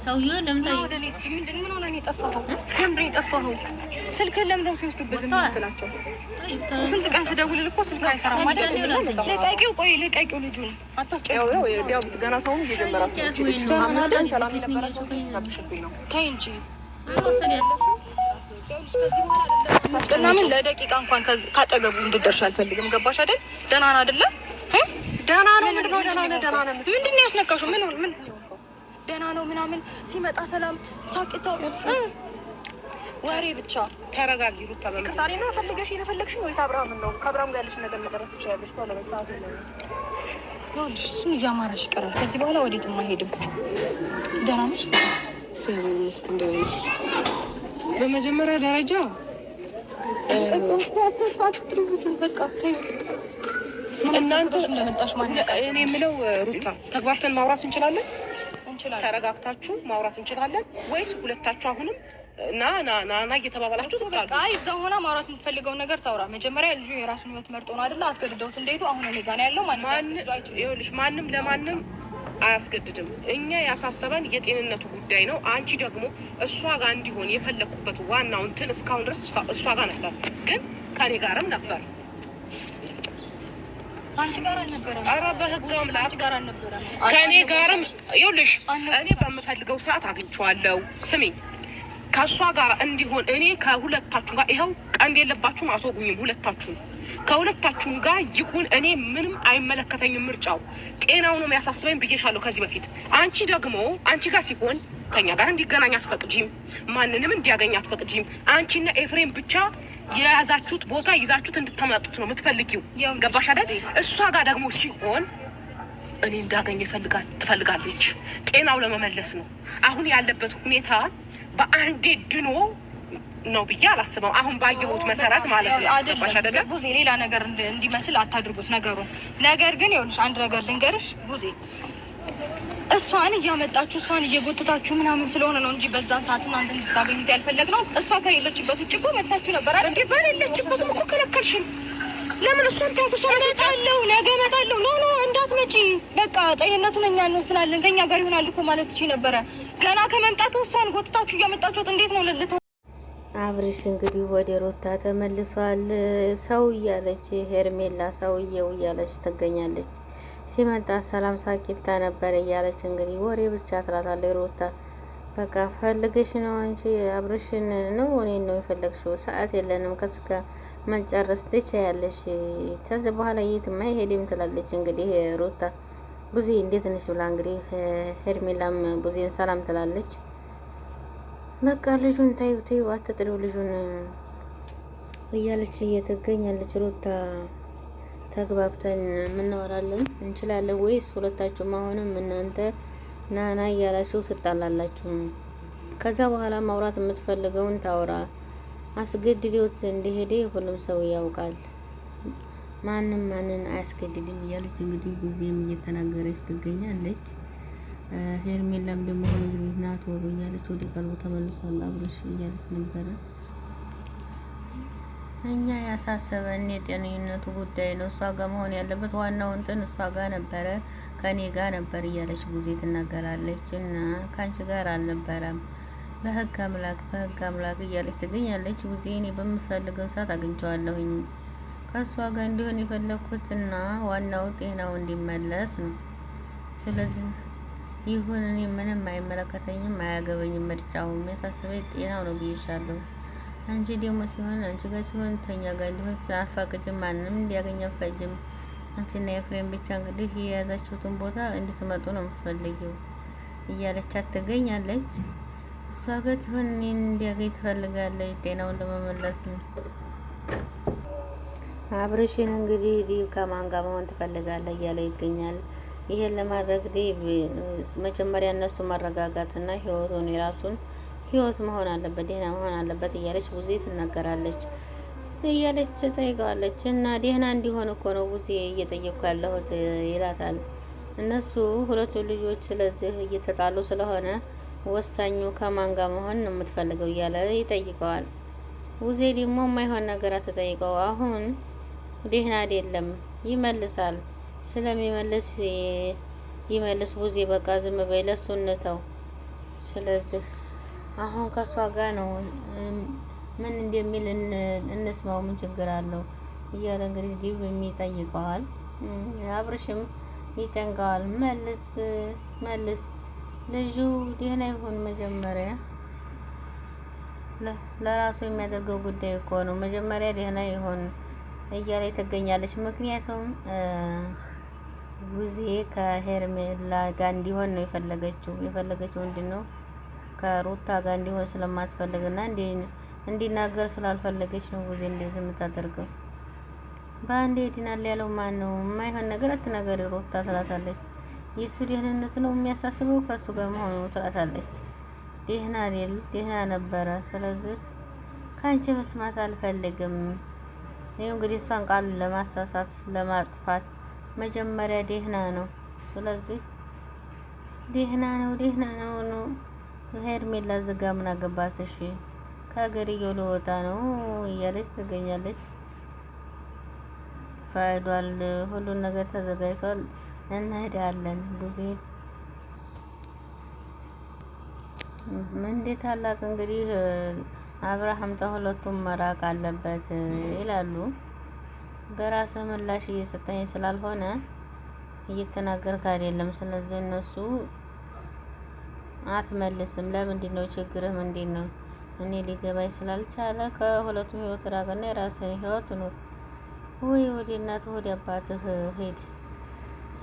ሰውዬው ለምን ታይኝ እስቲ ምንድን ምን ሆነ ነው የጠፋኸው? ለምን የጠፋኸው? ስልክህን ለምን ነው ሲወስዱብህ ዝም ትላቸው? ስንት ቀን ስደውልልህ እኮ ስልክ አይሰራም አይደል? ልቀቂው፣ ቆይ ልቀቂው፣ ልጁን አታስጨው። ያው ዲያብት ገና ካሁን እየጀመራችሁ ነው። አምስት ቀን ሰላም የነበረ ሰው ተናብሽብኝ ነው። ተይ እንጂ ከዚህ በኋላ አይደለም ማስቀናምን ለደቂቃ እንኳን ካጠገቡ እንድትደርሺ አልፈልግም። ገባሽ አይደል? ደህና ነው አይደለ? ደህና ነው። ምንድን ነው ደህና ነው? ደህና ነው ምንድን ነው ያስነካሽው? ምን ደህና ነው ምናምን ሲመጣ ሰላም ሳቂታው ወሬ ብቻ። ተረጋጊ ሩታ። በመጣሪ ነው ፈልገሽ የፈለግሽ ወይስ አብርሃም ነው? ከአብርሃም ጋር ያለሽ ነገር መደረስ ትችላለሽ። ታው ለመሳት ነው ይኸውልሽ፣ እሱን እያማረሽ ይቀራል። ከዚህ በኋላ ወዴትም አይሄድም። ደህና ነሽ? ሰላም ነሽ? እንደው በመጀመሪያ ደረጃ እናንተ እንደመጣሽ ማለት እኔ የምለው ሩታ ተግባብተን ማውራት እንችላለን? ተረጋግታችሁ ማውራት እንችላለን ወይስ ሁለታችሁ አሁንም ና እየተባባላችሁ ትጣሉ? አይ እዛ ሆና ማውራት የምትፈልገውን ነገር ታውራ። መጀመሪያ ልጁ የራሱን ህይወት መርጦ ነው አይደል? አስገድደውት እንደሄዱ አሁን እኔ ጋር ነው ያለው። ይኸውልሽ ማንም ለማንም አያስገድድም። እኛ ያሳሰበን የጤንነቱ ጉዳይ ነው። አንቺ ደግሞ እሷ ጋር እንዲሆን የፈለኩበት ዋናው እንትን እስካሁን ድረስ እሷ ጋር ነበር፣ ግን ከኔ ጋርም ነበር። አንቺ ጋር አልነበረም? ኧረ በህግ አምላክ ጋር አልነበረም። ከኔ ጋርም ይኸውልሽ እኔ በምፈልገው ሰዓት አግኝቼዋለሁ። ስሚኝ፣ ከእሷ ጋር እንዲሆን እኔ ከሁለታችሁ ጋር ይኸው ቀንድ የለባችሁም፣ አስወጉኝም። ከሁለታችሁም ጋር ይሁን። እኔ ምንም አይመለከተኝም። ምርጫው ጤናው ነው የሚያሳስበኝ ብዬሻለሁ ከዚህ በፊት። አንቺ ደግሞ አንቺ ጋር ሲሆን ከኛ ጋር እንዲገናኝ አትፈቅጂም፣ ማንንም እንዲያገኝ አትፈቅጂም። አንቺና ኤፍሬም ብቻ የያዛችሁት ቦታ ይዛችሁት እንድታመጡት ነው የምትፈልጊው። ገባሽ አይደል? እሷ ጋር ደግሞ ሲሆን እኔ እንዳገኘ ትፈልጋለች። ጤናው ለመመለስ ነው። አሁን ያለበት ሁኔታ በአንዴ ድኖ ነው ብዬ አላስበው። አሁን ባየሁት መሰረት ማለት ነው። ገባሽ አይደለ? ቡዜ ሌላ ነገር እንዲመስል አታድርጉት ነገሩን። ነገር ግን ይኸውልሽ አንድ ነገር ልንገርሽ ቡዜ፣ እሷን እያመጣችሁ እሷን እየጎተታችሁ ምናምን ስለሆነ ነው እንጂ በዛን ሰዓት እናንተ እንድታገኙት ያልፈለግነው። እሷ ከሌለችበት ውጭ እኮ መታችሁ ነበር አይደል? እንዴ በሌለችበትም እኮ ከለከልሽን። ለምን እሷን ታውቁ? ሰው እመጣለሁ፣ ነገ እመጣለሁ። ኖ እንዳትመጪ፣ በቃ ጤንነቱን እኛ እንወስናለን፣ ከኛ ጋር ይሆናል እኮ ማለት ትችይ ነበረ። ገና ከመምጣቱ እሷን ጎትታችሁ እያመጣችሁት እንዴት ነው ልልት? አብርሽ እንግዲህ ወደ ሩታ ተመልሷል። ሰው እያለች ሄርሜላ ሰውዬው እያለች ትገኛለች። ሲመጣ ሰላም ሳቂታ ነበር እያለች እንግዲህ ወሬ ብቻ ትላታለች ሩታ። በቃ ፈልገሽ ነው አንቺ አብርሽን ነው እኔን ነው የፈለግሽው? ሰዓት የለንም ከሱ ጋር መጨረስ ትችያለሽ። ከዚህ በኋላ የትም አይሄድም ትላለች እንግዲህ ሩታ። ቡዜ እንዴት ነሽ ብላ እንግዲህ ሄርሜላም ቡዜን ሰላም ትላለች። በቃ ልጁን ታዩ አትጥሪው ልጁን እያለች እየተገኛለች ሩታ። ተግባብተን የምናወራለን እንችላለን ወይስ ሁለታችሁም አሁንም እናንተ ናና እያላችሁ ትጣላላችሁ? ከዛ በኋላ ማውራት የምትፈልገውን ታውራ። አስገድዶት እንደሄደ ሁሉም ሰው ያውቃል። ማንም ማንን አያስገድድም እያለች እንግዲህ ጊዜም እየተናገረች ትገኛለች። ሄርሜላም ደግሞ እንግዲህ ናቶ እያለች ወደ ቀልቡ ተመልሷል አብርሽ እያለች ነበረ። እኛ ያሳሰበን የጤንነቱ ጉዳይ ነው። እሷ ጋር መሆን ያለበት ዋናው እንትን እሷ ጋር ነበረ፣ ከኔ ጋር ነበር እያለች ጊዜ ትናገራለች። እና ከአንቺ ጋር አልነበረም፣ በህግ አምላክ እያለች ትገኛለች። ጊዜ እኔ በምፈልገው ሰዓት አግኝቼዋለሁኝ። ከእሷ ጋር እንዲሆን የፈለኩትና ዋናው ጤናው እንዲመለስ ነው። ስለዚህ ይሁን፣ እኔ ምንም አይመለከተኝም፣ አያገበኝም። ምርጫው የሚያሳስበኝ ጤናው ነው ብዬሻለሁ። አንቺ ደግሞ ሲሆን አንቺ ጋር ሲሆን ተኛ ጋር እንዲሆን አፋቅጅም፣ ማንም እንዲያገኝ አፋቅጅም። አንቺና ኤፍሬም ብቻ እንግዲህ የያዛችሁትን ቦታ እንድትመጡ ነው የምትፈልጊው እያለቻት ትገኛለች። እሷ ጋር ሲሆን እኔን እንዲያገኝ ትፈልጋለች፣ ጤናውን ለመመለስ ነው። አብርሽን እንግዲህ ዲብ ከማን ጋር መሆን ትፈልጋለህ እያለ ይገኛል። ይሄን ለማድረግ ዲብ መጀመሪያ እነሱ መረጋጋትና ህይወቱን የራሱን ህይወት መሆን አለበት፣ ደህና መሆን አለበት እያለች ቡዜ ትናገራለች እያለች ትጠይቀዋለች። እና ደህና እንዲሆን እኮ ነው ቡዜ እየጠየቅኩ ያለሁት ይላታል። እነሱ ሁለቱ ልጆች ስለዚህ እየተጣሉ ስለሆነ ወሳኙ ከማን ጋር መሆን ነው የምትፈልገው እያለ ይጠይቀዋል። ቡዜ ደግሞ የማይሆን ነገር አትጠይቀው፣ አሁን ደህና አይደለም ይመልሳል። ስለሚመልስ ይመልስ ቡዜ በቃ ዝም በይ፣ ለሱ እንተው ስለዚህ አሁን ከሷ ጋር ነው ምን እንደሚል እንስማው፣ ምን ችግር አለው እያለ እንግዲህ ዲብ የሚጠይቀዋል። አብርሽም ይጨንቀዋል። መልስ ልጁ ደህና ይሁን መጀመሪያ ለራሱ የሚያደርገው ጉዳይ እኮ ነው። መጀመሪያ ደህና ይሁን እያለ ትገኛለች። ምክንያቱም ጉዜ ከሄርሜላ ጋር እንዲሆን ነው የፈለገችው ምንድነው ከሩታ ጋር እንዲሆን ስለማትፈልግና እንዲናገር ስላልፈለገች ነው ጉዜ እንደዚህ የምታደርገው። በአንዴ ይድናል ያለው ማን ነው? የማይሆን ነገር አትናገሪ ሩታ ትላታለች። የሱ ደህንነት ነው የሚያሳስበው ከሱ ጋር መሆኑ ትላታለች። ደህና አይደል? ደህና ነበረ። ስለዚህ ካንቺ መስማት አልፈልግም። ይሄው እንግዲህ እሷን ቃል ለማሳሳት ለማጥፋት መጀመሪያ ደህና ነው። ስለዚህ ደህና ነው ሄርሜላ ዝጋ ምን አገባት? እሺ ከሀገርየው ልወጣ ነው እያለች ትገኛለች። ፈቅዷል፣ ሁሉን ነገር ተዘጋጅቷል፣ እንሄዳለን። ጉዜ እንዴት ታላቅ እንግዲህ አብርሃም ተሁለቱም መራቅ አለበት ይላሉ። በራስህ ምላሽ እየሰጠኝ ስላልሆነ እየተናገርክ አይደለም። ስለዚህ እነሱ አትመልስም። ለምንድን ነው ችግርህ? ምንድን ነው? እኔ ሊገባኝ ስላልቻለ ከሁለቱም ህይወት ራቅና የራስህን ህይወት ኑር። ወይ ወደ እናትህ ወደ አባትህ ሄድ።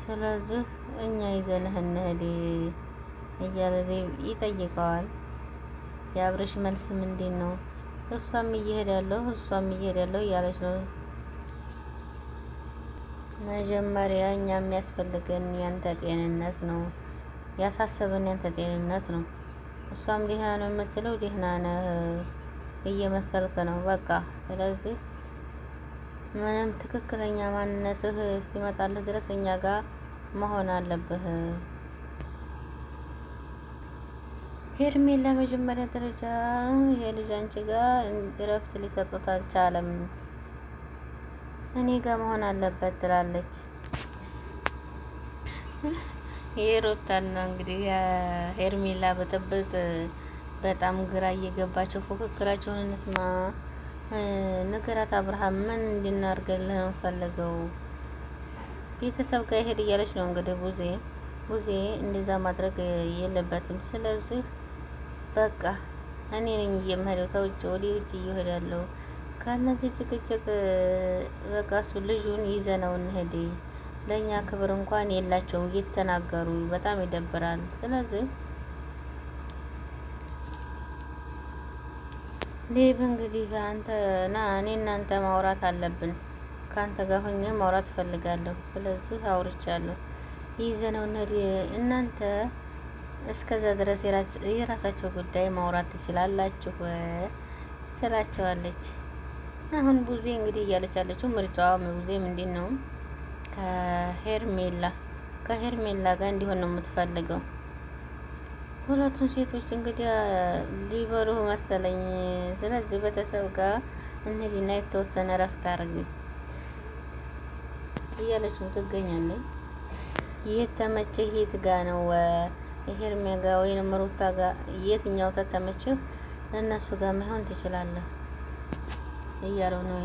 ስለዚህ እኛ ይዘንህ እንሂድ እያለ ይጠይቀዋል። የአብርሽ መልስ ምንድን ነው? እሷም እየሄዳለሁ እያለች ነው። መጀመሪያ እኛ የሚያስፈልገን ያንተ ጤንነት ነው፣ ያሳሰበን ያንተ ጤንነት ነው። እሷም ደህና ነው የምትለው ደህና ነህ እየመሰልክ ነው በቃ። ስለዚህ ምንም ትክክለኛ ማንነትህ እስኪመጣልህ ድረስ እኛ ጋር መሆን አለብህ። ሄርሜላ መጀመሪያ ደረጃ ይሄ ልጅ አንቺ ጋር እረፍት ሊሰጡት አልቻለም፣ እኔ ጋር መሆን አለበት ትላለች። የሩታና እንግዲህ ሄርሜላ ብጥብጥ በጣም ግራ እየገባቸው ፉክክራቸውን እንስማ። ንገራት አብርሃም ምን እንድናርገልህ ነው ፈልገው? ቤተሰብ ጋር ይሄድ እያለች ነው እንግዲህ ቡዜ እንደዛ ማድረግ የለበትም። ስለዚህ በቃ እኔ ነኝ እየምሄደው ተውጭ ወደ ውጭ እየሄዳለሁ ከነዚህ ጭቅጭቅ በቃ እሱ ልጁን ይዘነው እንሄድ። ለኛ ክብር እንኳን የላቸውም እየተናገሩ በጣም ይደብራል። ስለዚህ ሌብ እንግዲህ አንተ ና እኔ እናንተ ማውራት አለብን። ካንተ ጋር ሆኜ ማውራት ፈልጋለሁ። ስለዚህ አውርቻለሁ ይዘነው እንሂድ። እናንተ እስከዛ ድረስ የራሳቸው ጉዳይ ማውራት ትችላላችሁ ትላቸዋለች። አሁን ቡዜ እንግዲህ እያለች ያለችው ምርጫዋ ቡዜ ምንድን ነው? ከሄርሜላ ጋር እንዲሆን ነው የምትፈልገው። ሁለቱም ሴቶች እንግዲህ ሊበሩ መሰለኝ። ስለዚህ ቤተሰብ ጋር እንሂድና የተወሰነ ረፍት አድርግ እያለችው ትገኛለች። የተመቸህ የት ጋ ነው? የሄርሜላ ጋር ወይንም ሩታ ጋር የትኛው ተተመቸህ? እነሱ ጋር መሆን ትችላለህ እያለው ነው